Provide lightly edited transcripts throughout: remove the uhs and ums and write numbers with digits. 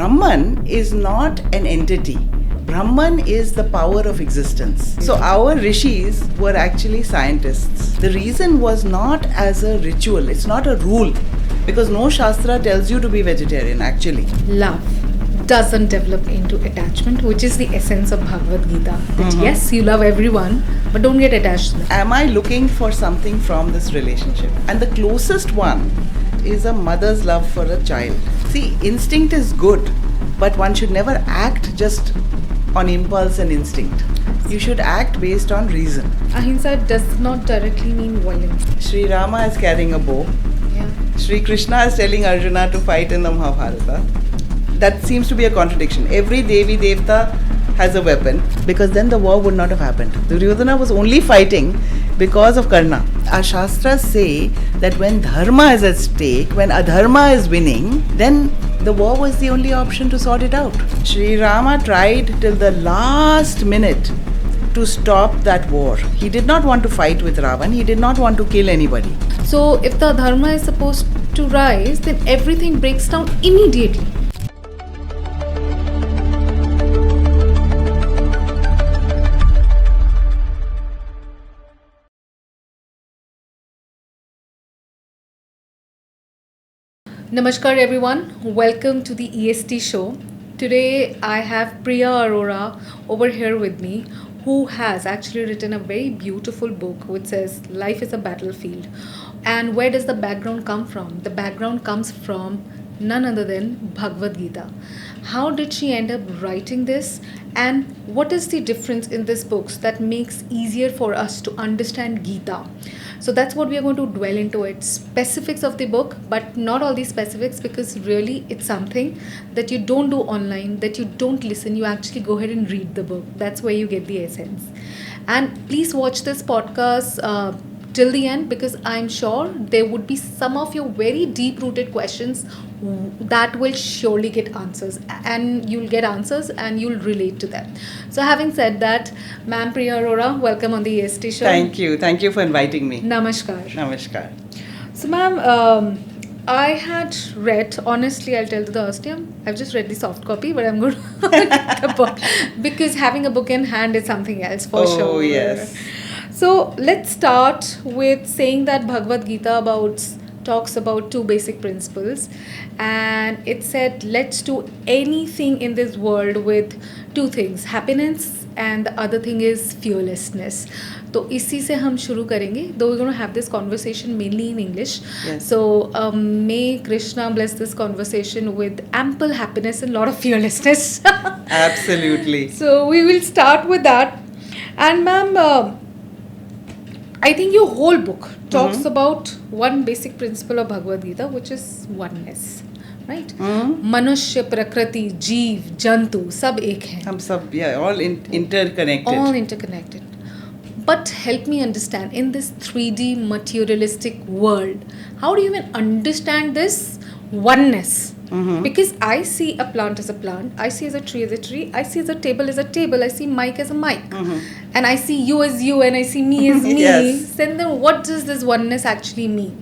Brahman is not an entity. Brahman is the power of existence. So our rishis were actually scientists. The reason was not as a ritual, it's not a rule, because no shastra tells you to be vegetarian actually. Love doesn't develop into attachment, which is the essence of Bhagavad Gita. That yes, you love everyone, but don't get attached to them. Am I looking for something from this relationship? And the closest one is a mother's love for a child. See, instinct is good, but one should never act just on impulse and instinct. You should act based on reason. Ahimsa does not directly mean violence. Sri Rama is carrying a bow. Yeah. Sri Krishna is telling Arjuna to fight in the Mahabharata. That seems to be a contradiction. Every Devi Devta has a weapon, because then the war would not have happened. Duryodhana was only fighting because of Karna. Our Shastras say that when dharma is at stake, when adharma is winning, then the war was the only option to sort it out. Sri Rama tried till the last minute to stop that war. He did not want to fight with Ravan. He did not want to kill anybody. So if the dharma is supposed to rise, then everything breaks down immediately. Namaskar everyone, welcome to the EST show. Today I have Priya Arora over here with me, who has actually written a very beautiful book which says Life is a Battlefield. And where does the background come from? The background comes from none other than Bhagavad Gita. How did she end up writing this? And what is the difference in these books that makes easier for us to understand Gita? So that's what we are going to dwell into it. Specifics of the book, but not all these specifics, because really it's something that you don't do online, that you don't listen, you actually go ahead and read the book. That's where you get the essence. And please watch this podcast till the end, because I'm sure there would be some of your very deep-rooted questions that will surely get answers, and you'll get answers and you'll relate to them. So having said that, Ma'am Priya Arora, welcome on the EST show. Thank you for inviting me. Namaskar. Namaskar. So ma'am, I had read, honestly I'll tell you the honesty, I've just read the soft copy, but I'm going to read the book, because having a book in hand is something else for sure. Oh yes. So let's start with saying that Bhagavad Gita talks about two basic principles, and it said let's do anything in this world with two things, happiness and the other thing is fearlessness. So इसी से हम शुरू करेंगे, though we're going to have this conversation mainly in English. Yes. So may Krishna bless this conversation with ample happiness and a lot of fearlessness. Absolutely. So we will start with that. And ma'am, I think your whole book talks about one basic principle of Bhagavad Gita, which is oneness, right? Manushya, Prakriti, Jeev, Jantu, sab ek hai. हम सब, all interconnected. All interconnected. But help me understand, in this 3D materialistic world, how do you even understand this oneness? Because I see a plant as a plant, I see as a tree, I see as a table as a table, I see mic as a mic, and I see you as you, and I see me as me. Yes. Then what does this oneness actually mean?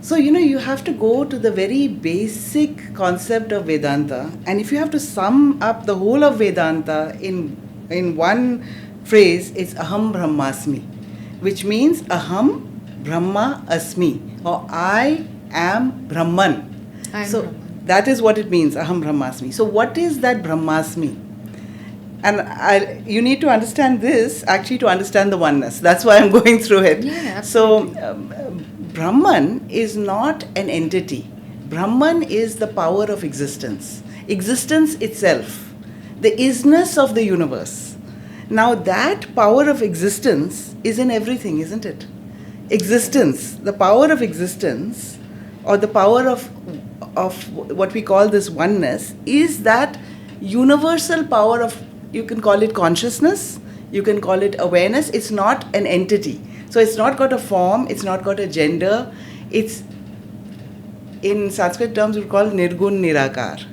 So, you have to go to the very basic concept of Vedanta, and if you have to sum up the whole of Vedanta in one phrase, it's Aham Brahmasmi, which means Aham Brahma Asmi, or I am Brahman. So that is what it means, Aham Brahmasmi. So what is that Brahmasmi? And you need to understand this actually to understand the oneness. That's why I'm going through it. Yeah, so Brahman is not an entity. Brahman is the power of existence. Existence itself. The isness of the universe. Now that power of existence is in everything, isn't it? Existence, the power of existence, or the power of what we call this oneness, is that universal power of, you can call it consciousness, you can call it awareness. It's not an entity. So it's not got a form, it's not got a gender. It's, in Sanskrit terms, we call Nirgun Nirakar.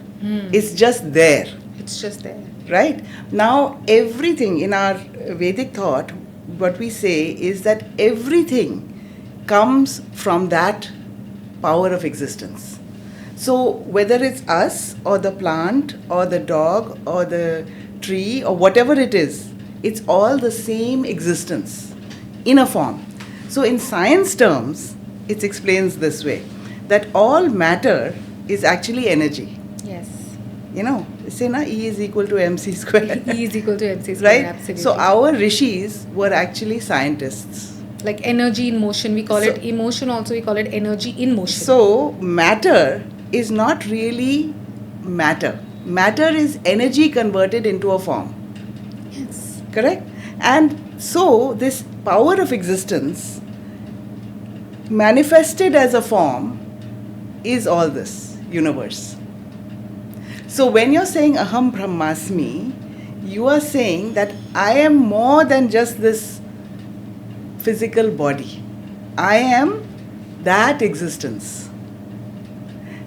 It's just there. It's just there. Right? Now, everything in our Vedic thought, what we say is that everything comes from that power of existence. So whether it's us or the plant or the dog or the tree or whatever it is, it's all the same existence in a form. So in science terms, it explains this way, that all matter is actually energy. Yes. You know, say na, E is equal to mc square. E is equal to mc square, Right? absolutely. So our rishis were actually scientists. Like energy in motion, we call So- it emotion, also we call it energy in motion. So matter is not really matter. Matter is energy converted into a form. Yes. Correct? And so this power of existence manifested as a form is all this universe. So when you're saying aham brahmasmi, you are saying that I am more than just this physical body. I am that existence.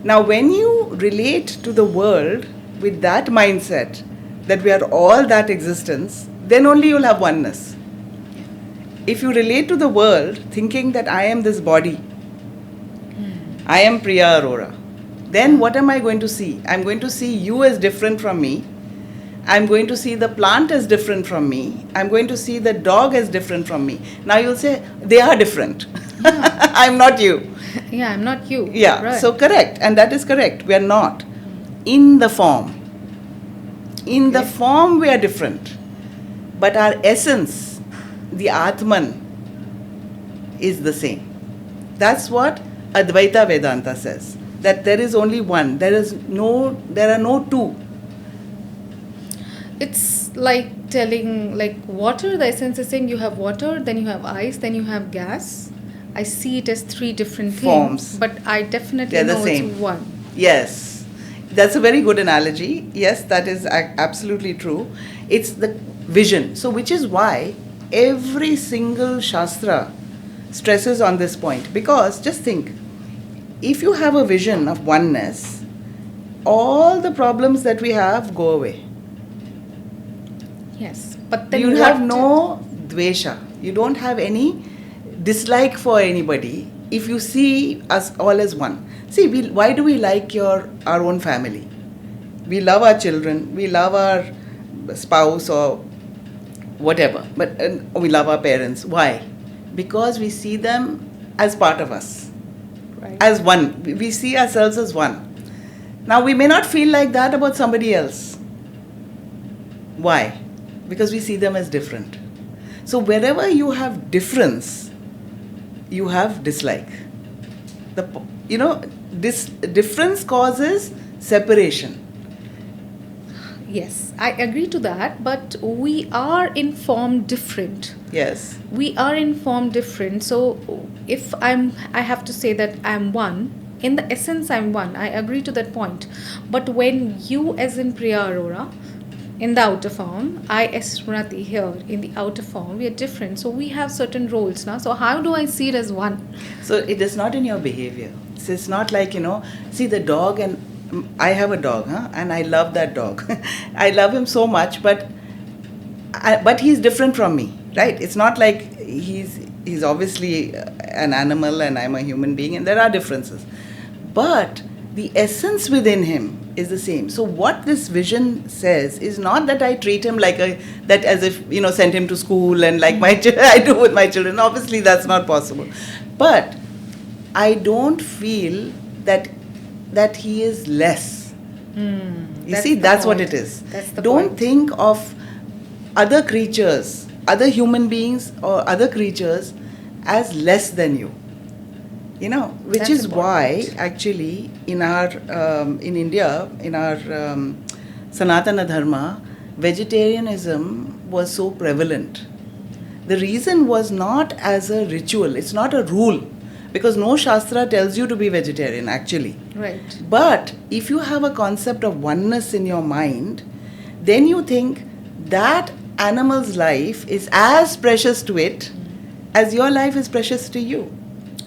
Now when you relate to the world with that mindset, that we are all that existence, then only you'll have oneness. If you relate to the world thinking that I am this body, I am Priya Arora, then what am I going to see? I'm going to see you as different from me. I'm going to see the plant as different from me. I'm going to see the dog as different from me. Now you'll say, they are different. I'm not you. Yeah, I'm not you. Yeah, Right. so correct. And that is correct. We are not. In the form. In the form, we are different. But our essence, the Atman, is the same. That's what Advaita Vedanta says. That there is only one. There are no two. It's like telling, like water, the essence is saying you have water, then you have ice, then you have gas. I see it as three different Forms. things, but I definitely They're the know same. it's one. Yes, that's a very good analogy. Yes, that is absolutely true. It's the vision. So, which is why every single Shastra stresses on this point. Because just think, if you have a vision of oneness, all the problems that we have go away. Yes, but then You have no dvesha. You don't have any dislike for anybody if you see us all as one. See, why do we like our own family? We love our children, we love our spouse or whatever, but we love our parents. Why? Because we see them as part of us, right. as one. We see ourselves as one. Now, we may not feel like that about somebody else. Why? Because we see them as different. So wherever you have difference, you have dislike. This difference causes separation. Yes, I agree to that, but we are in form different. Yes. We are in form different. So if I have to say that I'm one, in the essence I'm one. I agree to that point. But when you, as in Priya Arora, in the outer form, I as Smrati here in the outer form, we are different. So we have certain roles now. So how do I see it as one? So it is not in your behavior. So it's not like, see the dog, and I have a dog, and I love that dog. I love him so much, but he's different from me, right? It's not like he's obviously an animal and I'm a human being, and there are differences. But the essence within him is the same. So what this vision says is not that I treat him like that as if, send him to school and like I do with my children. Obviously that's not possible. But I don't feel that he is less. You see, that's what it is. That's the Don't point. think of other creatures, other human beings or other creatures as less than you. Which That's is important. why actually in India, in our Sanatan Dharma, vegetarianism was so prevalent. The reason was not as a ritual, it's not a rule, because no Shastra tells you to be vegetarian actually. Right. But if you have a concept of oneness in your mind, then you think that animal's life is as precious to it as your life is precious to you.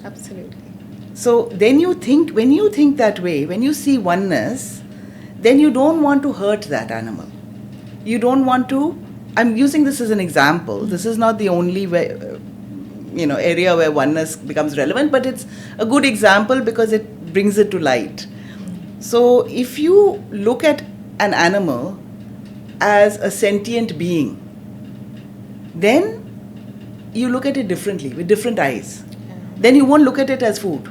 Absolutely. So then when you think that way, when you see oneness, then you don't want to hurt that animal. You don't want to, I'm using this as an example. This is not the only way, area where oneness becomes relevant, but it's a good example because it brings it to light. So if you look at an animal as a sentient being, then you look at it differently, with different eyes. Yeah. Then you won't look at it as food.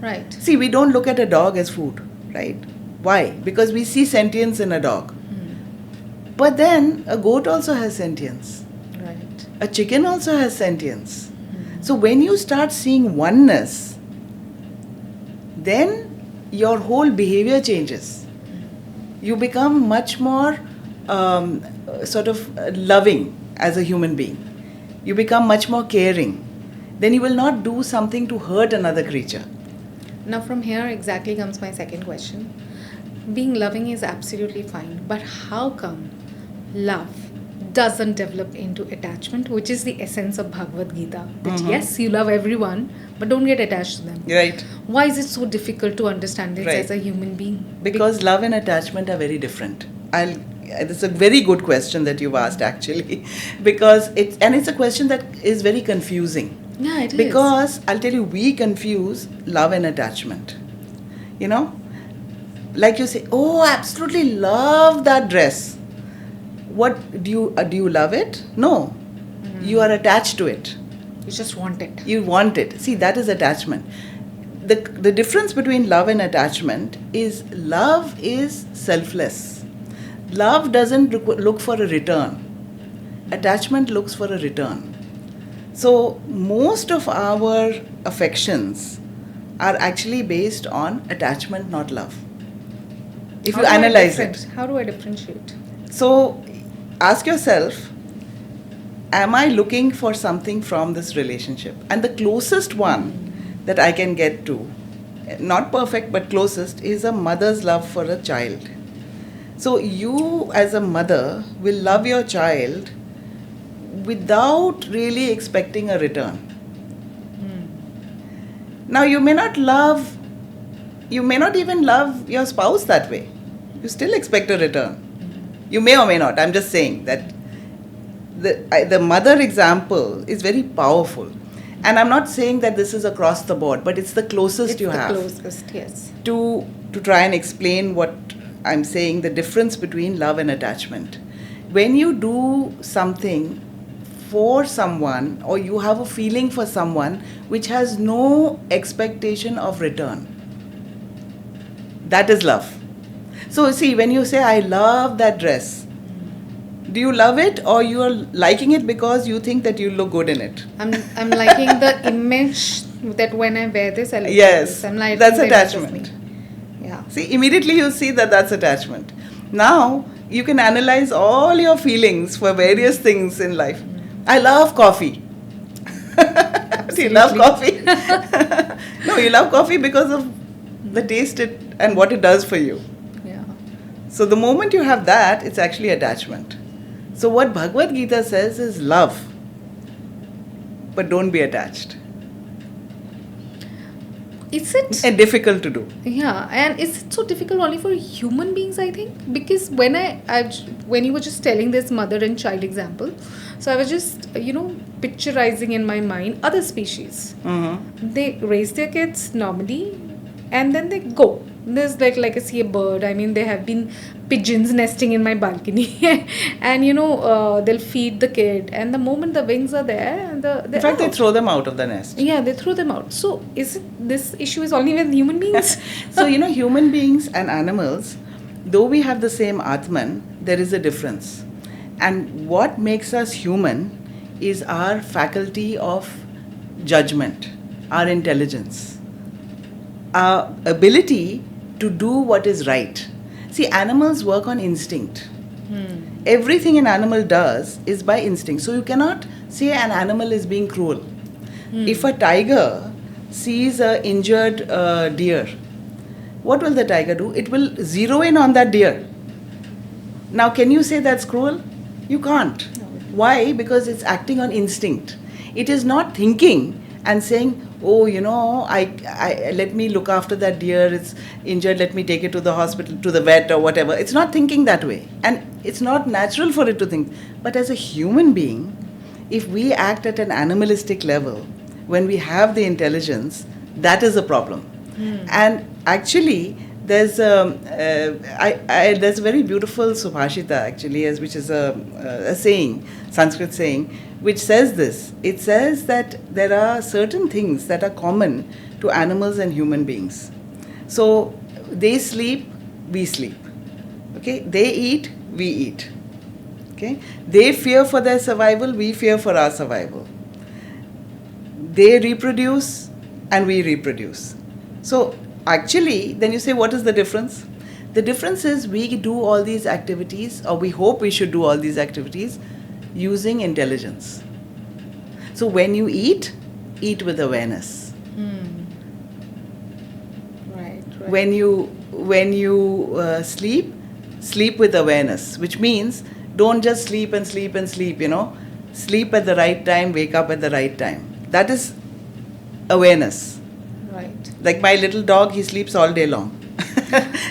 Right. See, we don't look at a dog as food, right? Why? Because we see sentience in a dog. But then a goat also has sentience. Right. A chicken also has sentience. So when you start seeing oneness, then your whole behavior changes. You become much more sort of loving as a human being. You become much more caring. Then you will not do something to hurt another creature. Now, from here exactly comes my second question. Being loving is absolutely fine, but how come love doesn't develop into attachment, which is the essence of Bhagavad Gita? That yes, you love everyone, but don't get attached to them. Right. Why is it so difficult to understand this Right. as a human being? Because love and attachment are very different. It's a very good question that you've asked actually, because it's a question that is very confusing. Yeah, it is. Because I'll tell you, we confuse love and attachment. You know, like you say, oh, I absolutely love that dress. What do you love it? No, you are attached to it. You just want it. You want it. See, that is attachment. The difference between love and attachment is love is selfless. Love doesn't look for a return. Attachment looks for a return. So most of our affections are actually based on attachment, not love. If you analyze it. How do I differentiate? So ask yourself, am I looking for something from this relationship? And the closest one that I can get to, not perfect but closest, is a mother's love for a child. So you as a mother will love your child without really expecting a return. Now you may not even love your spouse that way. You still expect a return. You may or may not. I'm just saying that the mother example is very powerful. And I'm not saying that this is across the board, but it's the closest you have. It's the closest, yes. To try and explain what I'm saying, the difference between love and attachment. When you do something for someone, or you have a feeling for someone which has no expectation of return, that is love. So see, when you say, I love that dress, do you love it, or you are liking it because you think that you look good in it? I'm liking the image that when I wear this, I look Yes, like this. I'm liking that's the image of attachment. me. Yeah. See, immediately you see that that's attachment. Now, you can analyze all your feelings for various things in life. I love coffee. Do you love coffee? No, you love coffee because of the taste and what it does for you. Yeah. So the moment you have that, it's actually attachment. So what Bhagavad Gita says is love, but don't be attached. Is it? And difficult to do. Yeah, and is it so difficult only for human beings, I think? Because when when you were just telling this mother and child example, so I was just, picturizing in my mind other species. Mm-hmm. They raise their kids normally and then they go. There's like I see a bird. I mean, there have been pigeons nesting in my balcony, and they'll feed the kid. And the moment the wings are there, In fact, they throw them out of the nest. Yeah, they throw them out. So is it this issue is only with human beings? So human beings and animals, though we have the same Atman, there is a difference. And what makes us human is our faculty of judgment, our intelligence, our ability to do what is right. See, animals work on instinct. Everything an animal does is by instinct. So you cannot say an animal is being cruel. If a tiger sees an injured deer, what will the tiger do? It will zero in on that deer. Now, can you say that's cruel? You can't. Why? Because it's acting on instinct. It is not thinking and saying, oh, I let me look after that deer, it's injured, let me take it to the hospital, to the vet or whatever. It's not thinking that way. And it's not natural for it to think. But as a human being, if we act at an animalistic level, when we have the intelligence, that is a problem. And actually, there's a very beautiful Subhashita actually, which is a saying, Sanskrit saying, which says this. It says that there are certain things that are common to animals and human beings. So they sleep, we sleep. Okay, they eat, we eat. Okay, they fear for their survival, we fear for our survival. They reproduce and we reproduce. So actually, then you say, what is the difference? The difference is we do all these activities, or we hope we should do all these activities using intelligence. So when you eat with awareness. Right. When you sleep with awareness, which means don't just sleep and sleep and sleep, Sleep at the right time, wake up at the right time. That is awareness. Right. Like my little dog, he sleeps all day long.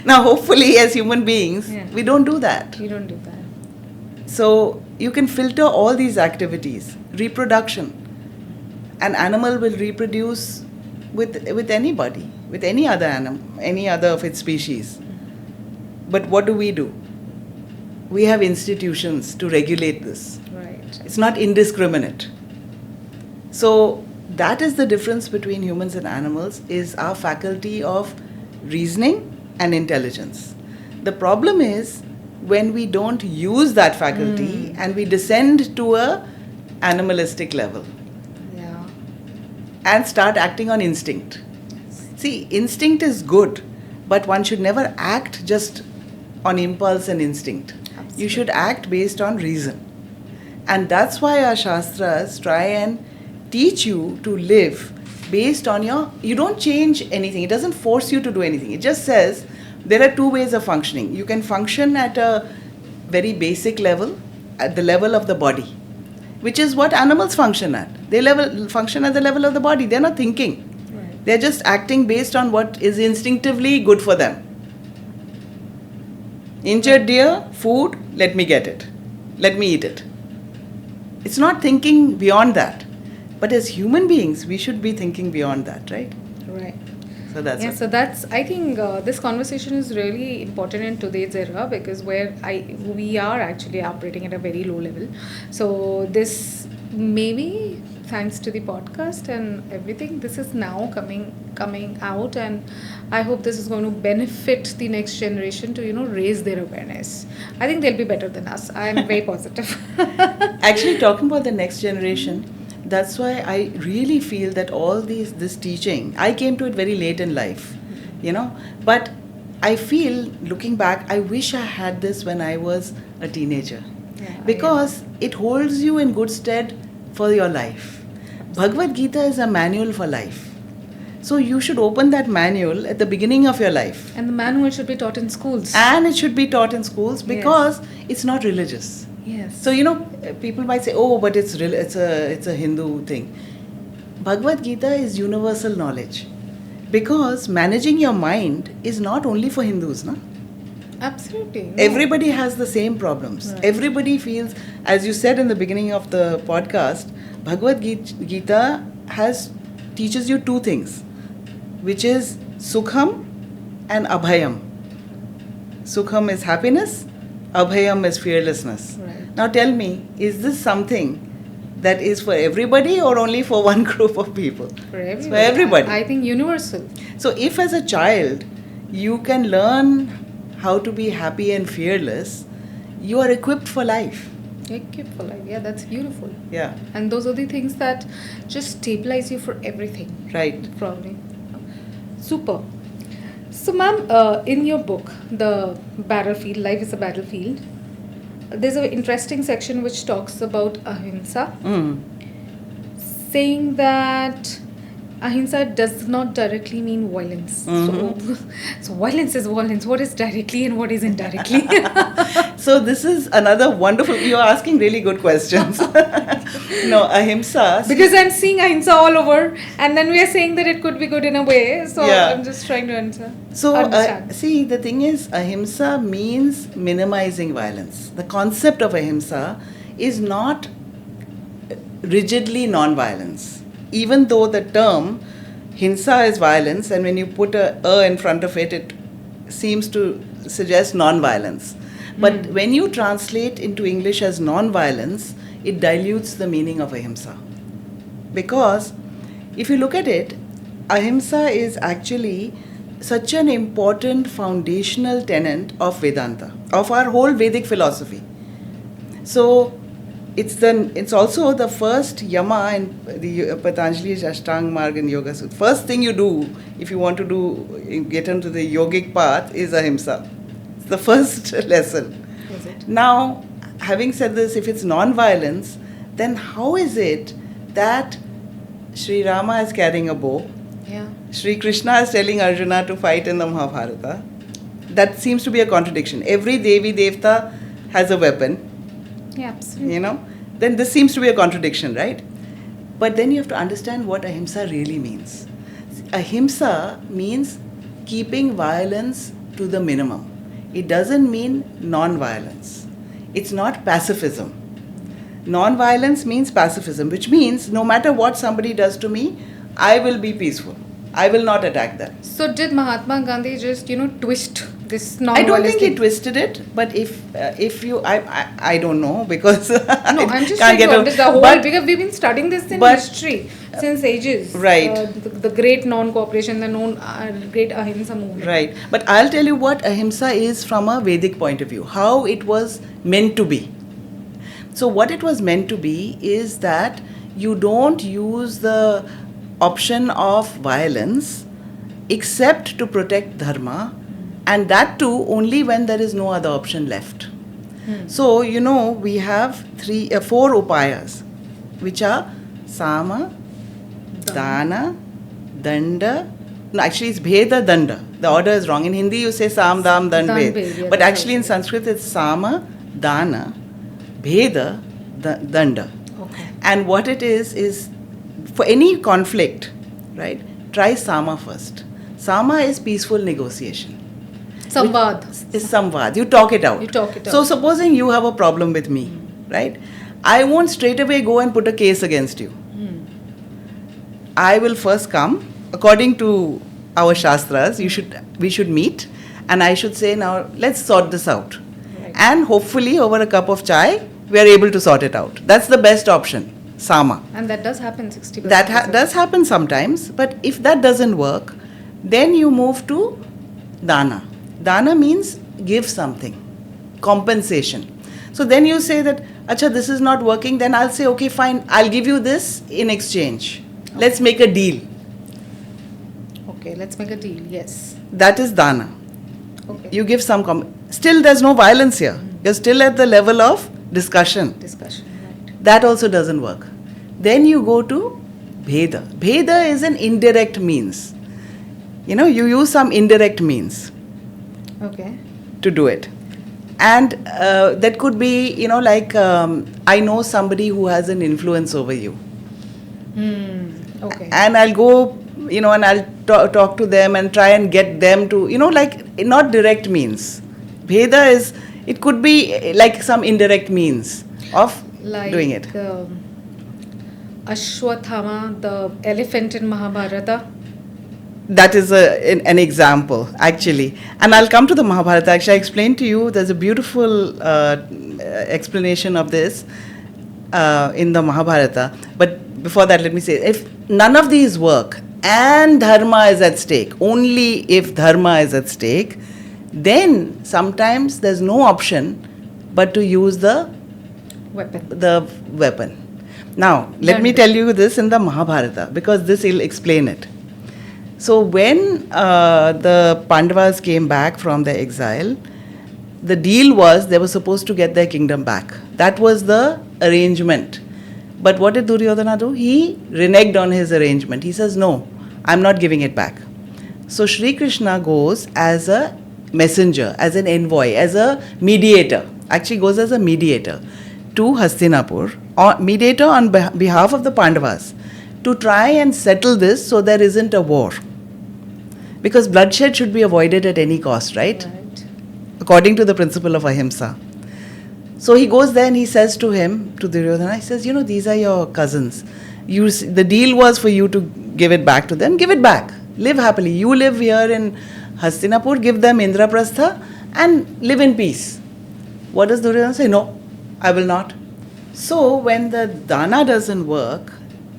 Now, hopefully, as human beings, we don't do that. You don't do that. So you can filter all these activities. Reproduction. An animal will reproduce with anybody, with any other animal, any other of its species. But what do? We have institutions to regulate this. Right. It's not indiscriminate. So that is the difference between humans and animals, is our faculty of reasoning and intelligence. The problem is when we don't use that faculty and we descend to a animalistic level. Yeah. And start acting on instinct. See, instinct is good, but one should never act just on impulse and instinct. Absolutely. You should act based on reason. And that's why our Shastras try and teach you to live based on you don't change anything. It doesn't force you to do anything. It just says there are two ways of functioning. You can function at a very basic level, at the level of the body, which is what animals function at. They function at the level of the body. They're not thinking. Right. They're just acting based on what is instinctively good for them. Injured deer, food, let me get it. Let me eat it. It's not thinking beyond that. But as human beings, we should be thinking beyond that, right? Right. So that's it. So that's, I think this conversation is really important in today's era, because we are actually operating at a very low level. So this, maybe thanks to the podcast and everything, this is now coming out, and I hope this is going to benefit the next generation to raise their awareness. I think they'll be better than us. I am very positive. Actually, talking about the next generation, that's why I really feel that all this teaching, I came to it very late in life, but I feel, looking back, I wish I had this when I was a teenager, because it holds you in good stead for your life. Bhagavad Gita is a manual for life. So you should open that manual at the beginning of your life. And the manual should be taught in schools. And it should be taught in schools, because it's not religious. Yes. So, people might say, oh, but it's a Hindu thing. Bhagavad Gita is universal knowledge, because managing your mind is not only for Hindus, no? Absolutely. No. Everybody has the same problems. Right. Everybody feels, as you said in the beginning of the podcast, Bhagavad Gita teaches you two things, which is Sukham and Abhayam. Sukham is happiness, Abhayam is fearlessness. Right. Now tell me, is this something that is for everybody or only for one group of people? For everybody. It's for everybody. I think universal. So if as a child you can learn how to be happy and fearless, you are equipped for life. Equipped for life. Yeah, that's beautiful. Yeah. And those are the things that just stabilize you for everything. Right. Probably. Super. So, ma'am, in your book, The Battlefield, Life is a Battlefield, there's an interesting section which talks about ahimsa, saying that ahimsa does not directly mean violence. So violence is violence. What is directly and what is indirectly? So this is another wonderful, you're asking really good questions. No, ahimsa. Because I'm seeing ahimsa all over, and then we are saying that it could be good in a way. So I'm just trying to understand. So see, the thing is, ahimsa means minimizing violence. The concept of ahimsa is not rigidly non-violence. Even though the term hinsa is violence, and when you put a in front of it, seems to suggest non-violence. But when you translate into English as non-violence, it dilutes the meaning of ahimsa. Because if you look at it, ahimsa is actually such an important foundational tenet of Vedanta, of our whole Vedic philosophy. So it's also the first yama in the Patanjali's Ashtanga Marga and Yoga Sutra. First thing you do if you want to get into the yogic path is ahimsa. It's the first lesson. Is it? Now, having said this, if it's non-violence, then how is it that Sri Rama is carrying a bow? Yeah. Sri Krishna is telling Arjuna to fight in the Mahabharata. That seems to be a contradiction. Every Devi Devta has a weapon, Yeah, absolutely. Then this seems to be a contradiction, right? But then you have to understand what ahimsa really means. Ahimsa means keeping violence to the minimum. It doesn't mean non-violence. It's not pacifism. Non-violence means pacifism, which means no matter what somebody does to me, I will be peaceful. I will not attack them. So did Mahatma Gandhi just, twist this I non-violence don't think he thing? twisted it, but if you, I don't know because No, I'm just trying to understand the whole, but, because we've been studying this in but- history since ages. Right. The great non-cooperation, the great ahimsa movement. Right, but I'll tell you what ahimsa is from a Vedic point of view, how it was meant to be. So what it was meant to be is that you don't use the option of violence except to protect dharma, and that too only when there is no other option left. So, we have four upayas, which are sama, dana, danda. No, actually it's bheda, danda. The order is wrong. In Hindi you say sam, dam, dan, Dan, bhed. bhed, yeah, But that's actually in right. Sanskrit it's sama, dana, bheda, danda. Okay. And what it is for any conflict, right, try sama first. Sama is peaceful negotiation. Samvad. Is samvad. You talk it out. You talk it So out. supposing you have a problem with me, right? I won't straight away go and put a case against you. I will first come, according to our shastras, we should meet, and I should say, now let's sort this out. Right. And hopefully over a cup of chai, we are able to sort it out. That's the best option, sama. And that does happen 60%. That does happen sometimes, but if that doesn't work, then you move to dana. Dana means give something, compensation. So then you say that, acha, this is not working, then I'll say, okay, fine, I'll give you this in exchange. Let's make a deal. Okay, let's make a deal. Yes. That is dana. Okay. You give some, still there's no violence here. You're still at the level of discussion. Discussion. Right. That also doesn't work. Then you go to bheda. Bheda is an indirect means. You use some indirect means Okay. to do it. And that could be, I know somebody who has an influence over you. Okay. And I'll go, and I'll talk to them and try and get them to, not direct means. Bheda is, it could be like some indirect means of doing it. Ashwathama, the elephant in Mahabharata. That is an example, actually. And I'll come to the Mahabharata. Actually, I explained to you, there's a beautiful explanation of this in the Mahabharata. But before that, let me say, if none of these work and dharma is at stake, only if dharma is at stake, then sometimes there's no option but to use the weapon. Now, let me tell you this in the Mahabharata, because this will explain it. So when the Pandavas came back from their exile, the deal was they were supposed to get their kingdom back. That was the arrangement. But what did Duryodhana do? He reneged on his arrangement. He says, no, I'm not giving it back. So Shri Krishna goes as a messenger, as an envoy, as a mediator. Actually goes as a mediator to Hastinapur, or mediator on behalf of the Pandavas, to try and settle this so there isn't a war. Because bloodshed should be avoided at any cost, right? According to the principle of ahimsa. So he goes there and he says to him, to Duryodhana, he says, these are your cousins. The deal was for you to give it back to them. Give it back. Live happily. You live here in Hastinapur, give them Indraprastha and live in peace. What does Duryodhana say? No, I will not. So when the dana doesn't work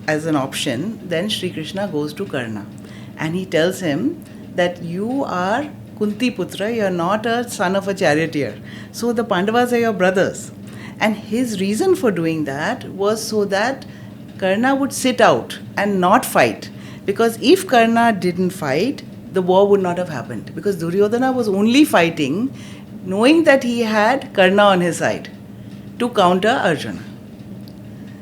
as an option, then Sri Krishna goes to Karna and he tells him that you are Kunti Putra, you are not a son of a charioteer. So the Pandavas are your brothers. And his reason for doing that was so that Karna would sit out and not fight. Because if Karna didn't fight, the war would not have happened. Because Duryodhana was only fighting knowing that he had Karna on his side to counter Arjuna.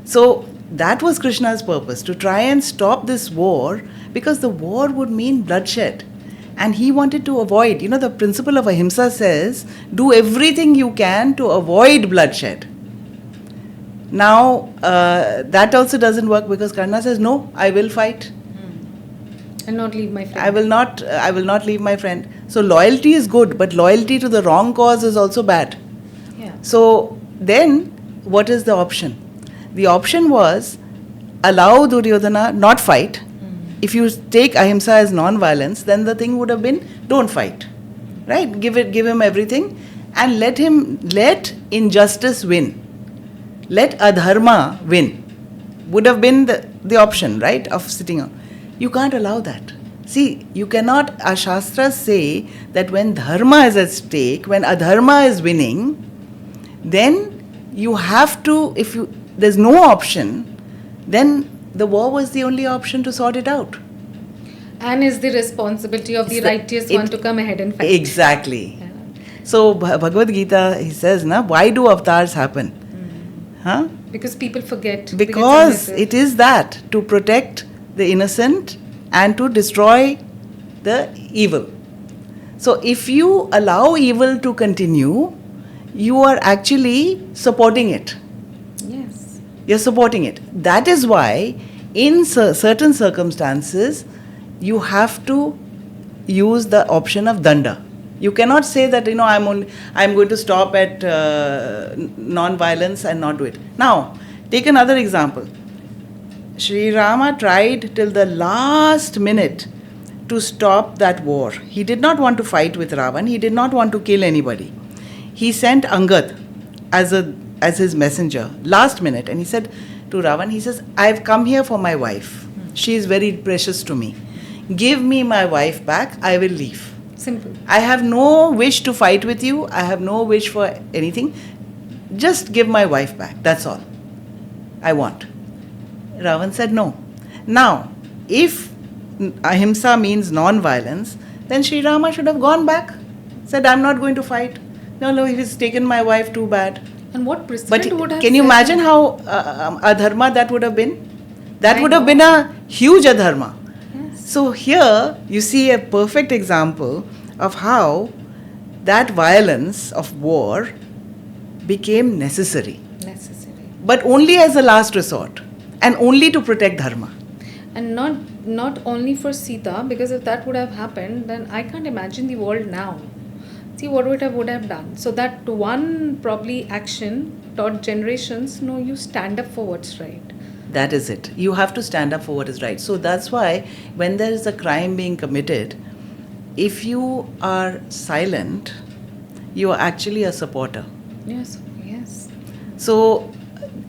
So that was Krishna's purpose, to try and stop this war, because the war would mean bloodshed. And he wanted to avoid, the principle of ahimsa says, do everything you can to avoid bloodshed. Now, that also doesn't work because Karna says, no, I will fight. And not leave my friend. I will not leave my friend. So loyalty is good, but loyalty to the wrong cause is also bad. Yeah. So then, what is the option? The option was, allow Duryodhana not fight. If you take ahimsa as non-violence, then the thing would have been, don't fight. Right? Give him everything and let injustice win. Let adharma win. Would have been the option, right, of sitting on. You can't allow that. See, you cannot, our Shastras say that when dharma is at stake, when adharma is winning, then you have to, there's no option, then the war was the only option to sort it out. And is the responsibility of the righteous one to come ahead and fight. Exactly. Yeah. So Bhagavad Gita, he says, why do avatars happen? Huh? Because people forget. Because it is that, to protect the innocent and to destroy the evil. So if you allow evil to continue, you are actually supporting it. Yes. You're supporting it. That is why in certain circumstances, you have to use the option of danda. You cannot say that, I'm going to stop at non-violence and not do it. Now, take another example. Sri Rama tried till the last minute to stop that war. He did not want to fight with Ravan. He did not want to kill anybody. He sent Angad as his messenger, last minute. And he said to Ravan, he says, I've come here for my wife. She is very precious to me. Give me my wife back, I will leave. Simple. I have no wish to fight with you. I have no wish for anything. Just give my wife back. That's all I want. Ravan said no. Now, if ahimsa means non-violence, then Sri Rama should have gone back. Said, I'm not going to fight. No, he's taken my wife, too bad. And what precedent would have can you imagine how adharma that would have been? That would have been a huge adharma. Yes. So here you see a perfect example of how that violence of war became necessary. But only as a last resort and only to protect dharma. And not only for Sita, because if that would have happened, then I can't imagine the world now. See what would have done. So that one probably action taught generations, no, you stand up for what's right. That is it. You have to stand up for what is right. So that's why when there is a crime being committed, if you are silent, you are actually a supporter. Yes. So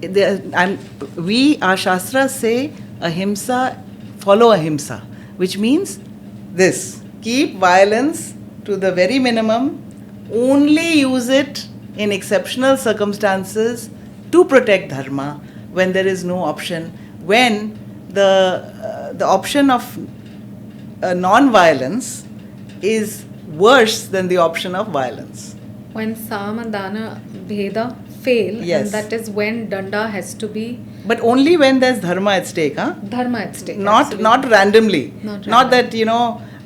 our Shastras say ahimsa, follow ahimsa, which means this: keep violence to the very minimum, only use it in exceptional circumstances to protect dharma when there is no option, when the option of non-violence is worse than the option of violence. When Sam and Dana Bheda fail, yes. And that is when danda has to be. But only when there's dharma at stake, huh? Dharma at stake. Not randomly. Not that,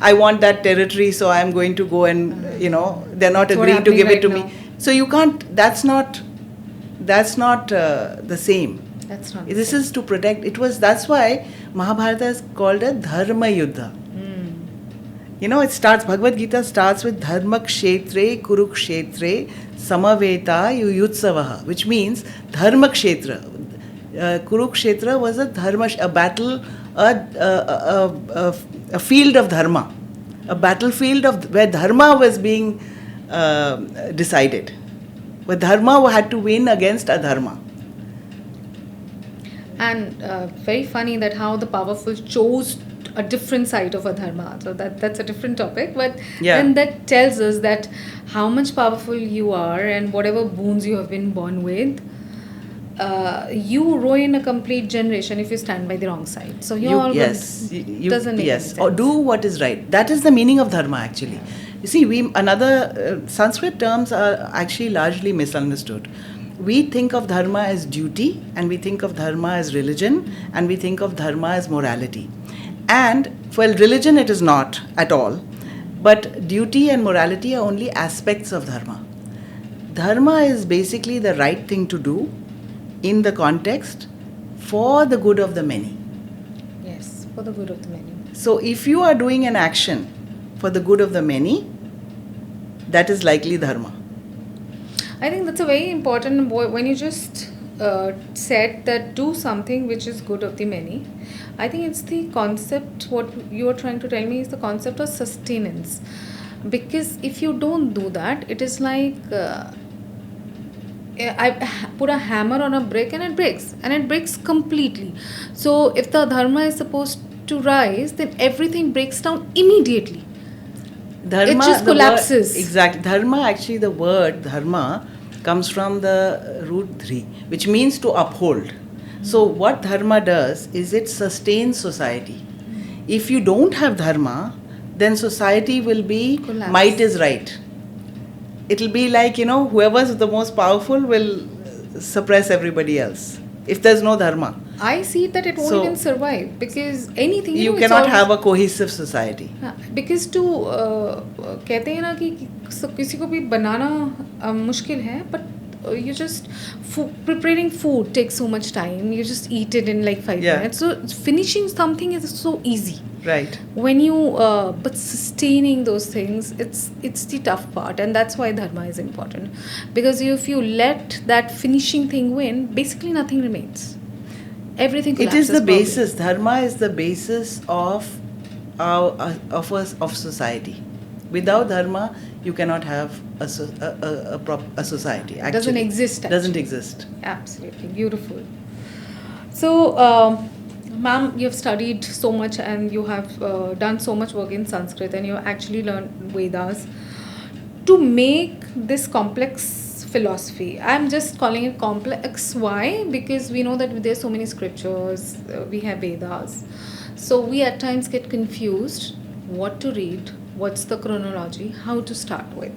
I want that territory, so I'm going to go and, they're not agreeing to give it to me. So you can't, that's not the same. That's not. This is to protect. That's why Mahabharata is called a dharma yuddha. It starts, Bhagavad Gita starts with dharma kshetre kurukshetre samaveta yuyutsavaha, which means dharma kshetra. Kurukshetra was a battle, a field of dharma, a battlefield of where dharma was being decided, where dharma had to win against adharma. And very funny that how the powerful chose a different side of a dharma. So that's a different topic. But then that tells us that how much powerful you are and whatever boons you have been born with, you ruin a complete generation if you stand by the wrong side. So you're all doesn't make any sense. Or do what is right. That is the meaning of dharma actually. You see, Sanskrit terms are actually largely misunderstood. We think of dharma as duty, and we think of dharma as religion, and we think of dharma as morality. And for religion it is not at all, but duty and morality are only aspects of dharma. Dharma is basically the right thing to do in the context for the good of the many. Yes, for the good of the many. So if you are doing an action for the good of the many, that is likely dharma. I think that's a very important when you just said that do something which is good of the many. I think it's the concept, what you are trying to tell me is the concept of sustenance. Because if you don't do that, it is like I put a hammer on a brick and it breaks completely. So if the dharma is supposed to rise, then everything breaks down immediately. Dharma, it just collapses. Exactly. Dharma, actually the word dharma comes from the root dhri, which means to uphold. So what dharma does is it sustains society. If you don't have dharma, then society will be collapse. Might is right. It'll be like, whoever's the most powerful will suppress everybody else. If there's no dharma. I see that it won't even survive because anything... You cannot have a cohesive society. Because to... कहते हैं ना कि किसी को भी बनाना मुश्किल है, but you just... preparing food takes so much time. You just eat it in like 5 minutes. So finishing something is so easy. Right. When you... but sustaining those things, it's the tough part. And that's why dharma is important. Because if you let that finishing thing win, basically nothing remains. Everything collapses. It is the basis. Dharma is the basis of society. Without dharma, you cannot have a society. Actually. Doesn't exist. Actually. Doesn't exist. Absolutely beautiful. So, ma'am, you have studied so much and you have done so much work in Sanskrit and you actually learned Vedas. To make this complex philosophy, I'm just calling it complex. Why? Because we know that there's so many scriptures, we have Vedas. So we at times get confused what to read, what's the chronology, how to start with.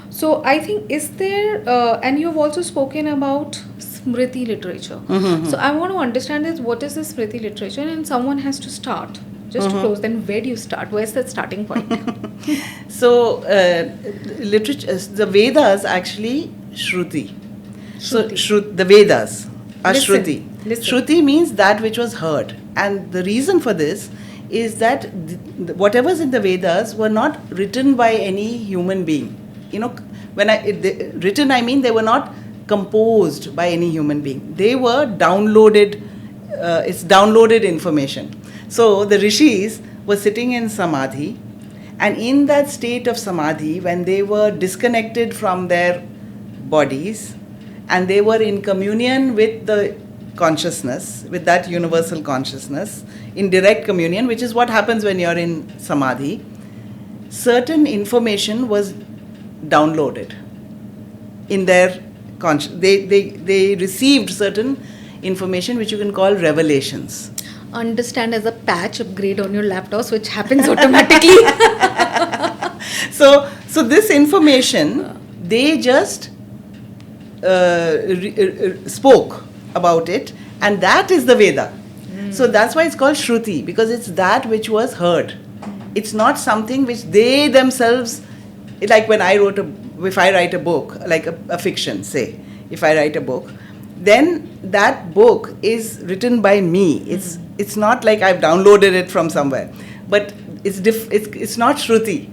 So I think, is there, and you've also spoken about Smriti literature. Mm-hmm. So I want to understand is what is the Smriti literature, and someone has to start. Just to close, then where do you start? Where's that starting point? So, literature, the Vedas actually Shruti. So, the Vedas are Shruti. Shruti means that which was heard. And the reason for this is that whatever's in the Vedas were not written by any human being. When written, I mean they were not composed by any human being. They were downloaded, it's downloaded information. So the rishis were sitting in samadhi, and in that state of samadhi, when they were disconnected from their bodies and they were in communion with the consciousness, with that universal consciousness, in direct communion, which is what happens when you're in samadhi, certain information was downloaded in their they received certain information which you can call revelations. Understand as a patch upgrade on your laptops, which happens automatically. So this information, they just spoke about it, and that is the Veda. So that's why it's called Shruti, because it's that which was heard. It's not something which they themselves, like when if I write a book, like a fiction, say, if I write a book, then that book is written by me. It's not like I've downloaded it from somewhere, but it's not Shruti.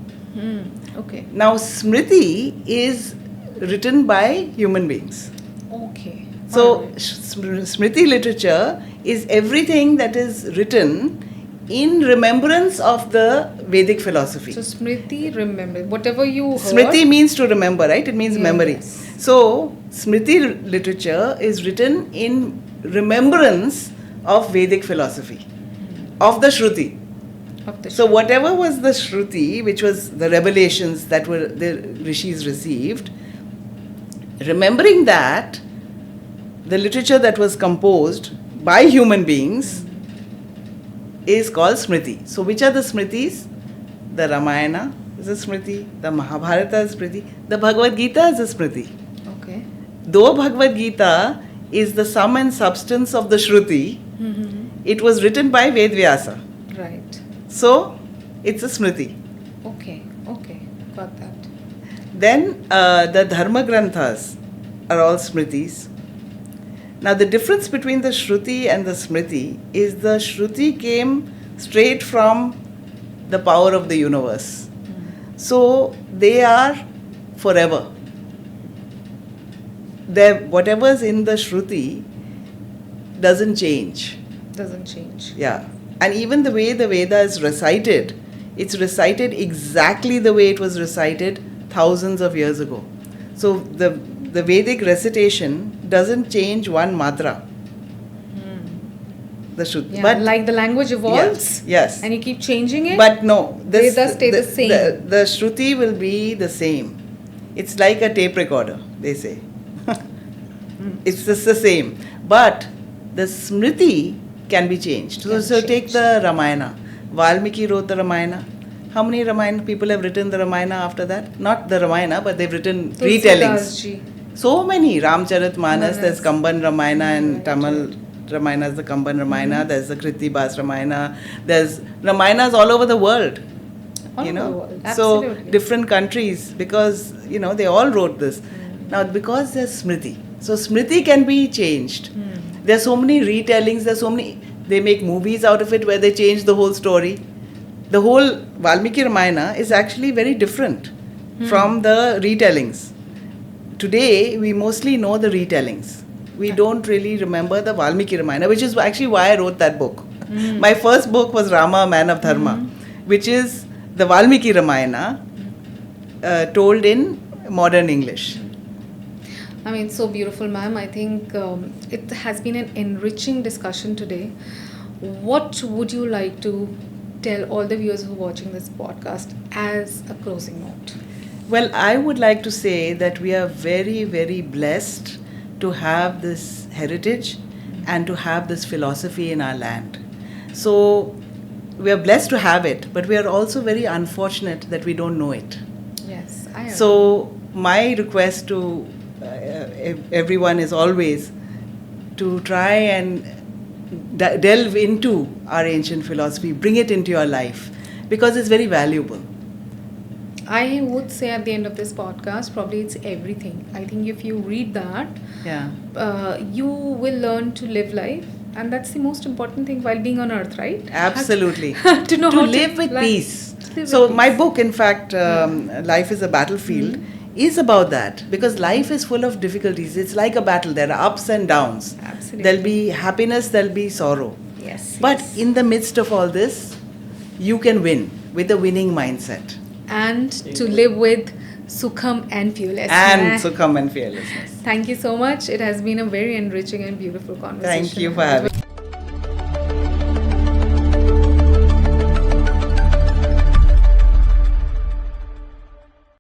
Okay. Now Smriti is written by human beings. Okay. So Smriti literature is everything that is written in remembrance of the Vedic philosophy. So Smriti, remember whatever you heard. Smriti means to remember, right? It means Yeah, memory. yes. So, Smriti literature is written in remembrance of Vedic philosophy, of the Shruti. Of the So, whatever was the Shruti, which was the revelations that were the rishis received, remembering that, the literature that was composed by human beings is called Smriti. So, which are the Smritis? The Ramayana is a Smriti, the Mahabharata is a Smriti, the Bhagavad Gita is a Smriti. Okay. Though Bhagavad Gita is the sum and substance of the Shruti, it was written by Ved Vyasa. Right. So, it's a Smriti. Okay. Okay. Got that. Then the Dharma Granthas are all Smritis. Now, the difference between the Shruti and the Smriti is the Shruti came straight from the power of the universe. So, they are forever. Whatever's in the Shruti doesn't change. Doesn't change. Yeah. And even the way the Veda is recited, it's recited exactly the way it was recited thousands of years ago. So the Vedic recitation doesn't change one matra. The Shruti. Yeah, But like the language evolves. Yes. And you keep changing it. But no, Vedas stay the same. The Shruti will be the same. It's like a tape recorder, they say. It's just the same. But the Smriti can be changed. So take the Ramayana. Valmiki wrote the Ramayana. How many Ramayana people have written the Ramayana after that? Not the Ramayana, but they've written retellings. Ji. So many. Ramcharit Manas, Manas. there's Kamban Ramayana, and Right, Tamil Ramayana is the Kamban Ramayana, there's the Kriti Bas Ramayana, there's Ramayanas all over the world. All you over know, the world. so Absolutely. different countries, because they all wrote this. Now, because there's Smriti, so Smriti can be changed. There's so many retellings, they make movies out of it where they change the whole story. The whole Valmiki Ramayana is actually very different from the retellings. Today, we mostly know the retellings. We don't really remember the Valmiki Ramayana, which is actually why I wrote that book. My first book was Rama, a Man of Dharma, which is the Valmiki Ramayana told in modern English. I mean, so beautiful, ma'am. I think it has been an enriching discussion today. What would you like to tell all the viewers who are watching this podcast as a closing note? Well, I would like to say that we are very, very blessed to have this heritage and to have this philosophy in our land. So, we are blessed to have it, but we are also very unfortunate that we don't know it. Yes, I agree. So, my request to everyone is always to try and delve into our ancient philosophy, bring it into your life, because it's very valuable. I would say at the end of this podcast, probably it's everything. I think if you read that, you will learn to live life, and that's the most important thing while being on earth, right? Absolutely. to know to how live with live. peace. Live So with my peace. book, in fact, Life is a Battlefield, is about that, because life is full of difficulties. It's like a battle. There are ups and downs. Absolutely. There'll be happiness, there'll be sorrow. Yes. But yes. in the midst of all this, you can win with a winning mindset. And to live with Sukham and fearlessness. And Sukham and fearlessness. Thank you so much. It has been a very enriching and beautiful conversation. Thank you for having me.